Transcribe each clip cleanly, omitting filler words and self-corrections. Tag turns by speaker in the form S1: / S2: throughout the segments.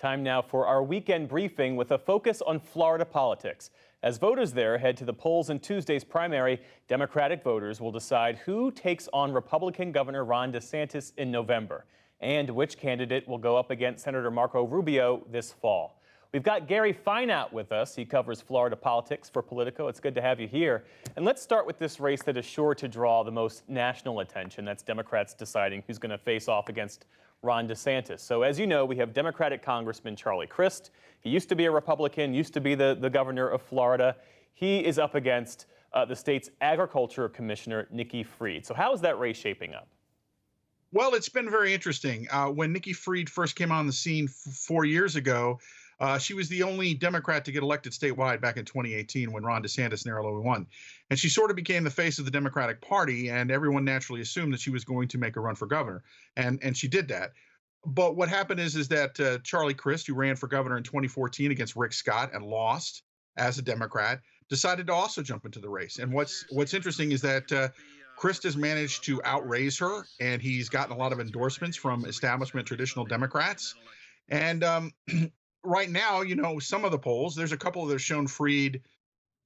S1: Time now for our weekend briefing with a focus on Florida politics. As voters there head to the polls in Tuesday's primary, Democratic voters will decide who takes on Republican Governor Ron DeSantis in November and which candidate will go up against Senator Marco Rubio this fall. We've got Gary Fineout with us. He covers Florida politics for Politico. It's good to have you here. And let's start with this race that is sure to draw the most national attention. That's Democrats deciding who's going to face off against Ron DeSantis. So as you know, we have Democratic Congressman Charlie Crist. He used to be a Republican, used to be the governor of Florida. He is up against the state's agriculture commissioner, Nikki Fried. So how is that race shaping up?
S2: Well, it's been very interesting. When Nikki Fried first came on the scene 4 years ago, she was the only Democrat to get elected statewide back in 2018 when Ron DeSantis narrowly won. And she sort of became the face of the Democratic Party, and everyone naturally assumed that she was going to make a run for governor. And she did that. But what happened is that Charlie Crist, who ran for governor in 2014 against Rick Scott and lost as a Democrat, decided to also jump into the race. And what's interesting is that Crist has managed to outraise her, and he's gotten a lot of endorsements from establishment traditional Democrats. And right now, you know, some of the polls, there's a couple that have shown Fried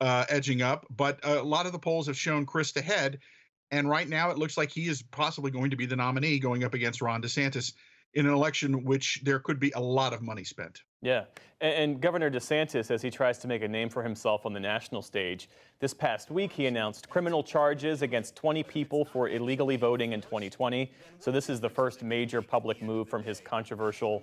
S2: edging up, but a lot of the polls have shown Crist ahead. And right now, it looks like he is possibly going to be the nominee going up against Ron DeSantis in an election which there could be a lot of money spent.
S1: Yeah, and Governor DeSantis, as he tries to make a name for himself on the national stage, this past week he announced criminal charges against 20 people for illegally voting in 2020. So this is the first major public move from his controversial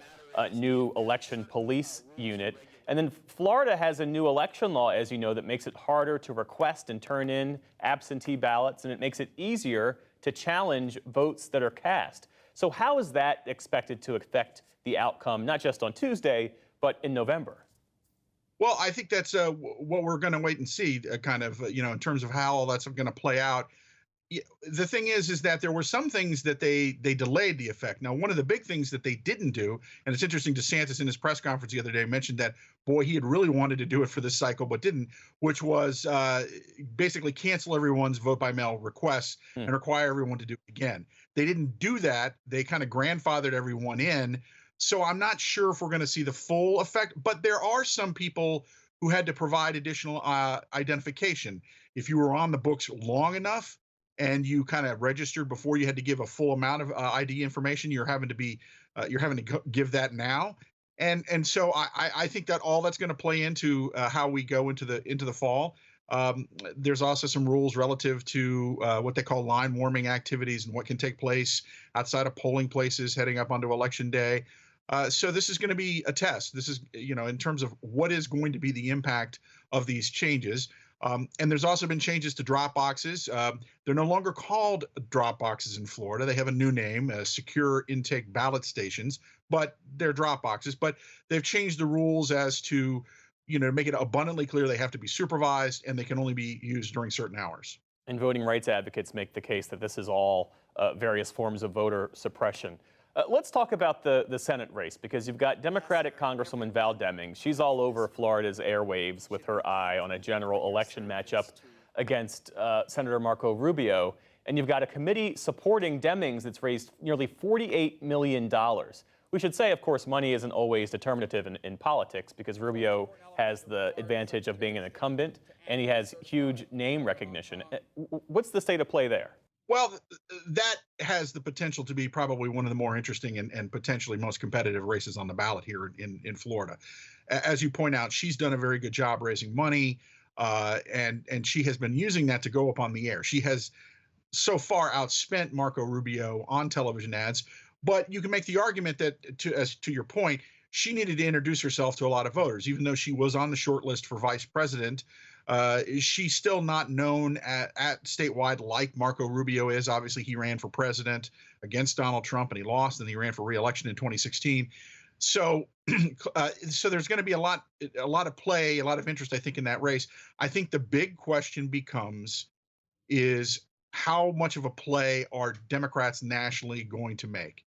S1: new election police unit. And then Florida has a new election law, as you know, that makes it harder to request and turn in absentee ballots, and it makes it easier to challenge votes that are cast. So how is that expected to affect the outcome, not just on Tuesday, but in November?
S2: Well, I think that's what we're going to wait and see, in terms of how all that's going to play out. The thing is that there were some things that they delayed the effect. Now, one of the big things that they didn't do, and it's interesting, DeSantis in his press conference the other day mentioned that, boy, he had really wanted to do it for this cycle, but didn't, which was basically cancel everyone's vote by mail requests and require everyone to do it again. They didn't do that. They kind of grandfathered everyone in. So I'm not sure if we're going to see the full effect, but there are some people who had to provide additional identification. If you were on the books long enough and you kind of registered before you had to give a full amount of ID information, you're having to give that now. And so I think that all that's going to play into how we go into the fall. There's also some rules relative to what they call line warming activities and what can take place outside of polling places heading up onto Election Day. So this is going to be a test. This is, in terms of what is going to be the impact of these changes. And there's also been changes to drop boxes. They're no longer called drop boxes in Florida. They have a new name, secure intake ballot stations, but they're drop boxes. But they've changed the rules as to, to make it abundantly clear they have to be supervised and they can only be used during certain hours.
S1: And voting rights advocates make the case that this is all various forms of voter suppression. Let's talk about the Senate race, because you've got Democratic Congresswoman Val Demings. She's all over Florida's airwaves with her eye on a general election matchup against Senator Marco Rubio. And you've got a committee supporting Demings that's raised nearly $48 million. We should say, of course, money isn't always determinative in politics, because Rubio has the advantage of being an incumbent and he has huge name recognition. What's the state of play there?
S2: Well, that has the potential to be probably one of the more interesting and potentially most competitive races on the ballot here in Florida. As you point out, she's done a very good job raising money, and she has been using that to go up on the air. She has so far outspent Marco Rubio on television ads, but you can make the argument that, as to your point, she needed to introduce herself to a lot of voters. Even though she was on the short list for vice president, she's still not known at statewide like Marco Rubio is. Obviously, he ran for president against Donald Trump and he lost, and he ran for re-election in 2016. So, so there's going to be a lot of play, a lot of interest, I think, in that race. I think the big question is how much of a play are Democrats nationally going to make?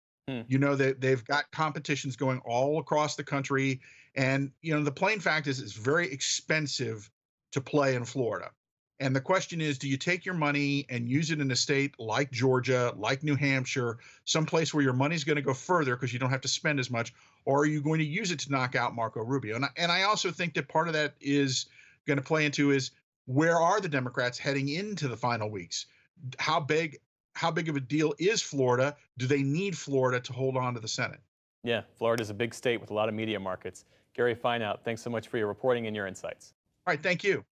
S2: You know, they've got competitions going all across the country. And, the plain fact is it's very expensive to play in Florida. And the question is, do you take your money and use it in a state like Georgia, like New Hampshire, someplace where your money's going to go further because you don't have to spend as much, or are you going to use it to knock out Marco Rubio? And I also think that part of that is going to play into is, where are the Democrats heading into the final weeks? How big of a deal is Florida? Do they need Florida to hold on to the Senate?
S1: Yeah, Florida's a big state with a lot of media markets. Gary Fineout, thanks so much for your reporting and your insights.
S2: All right, thank you.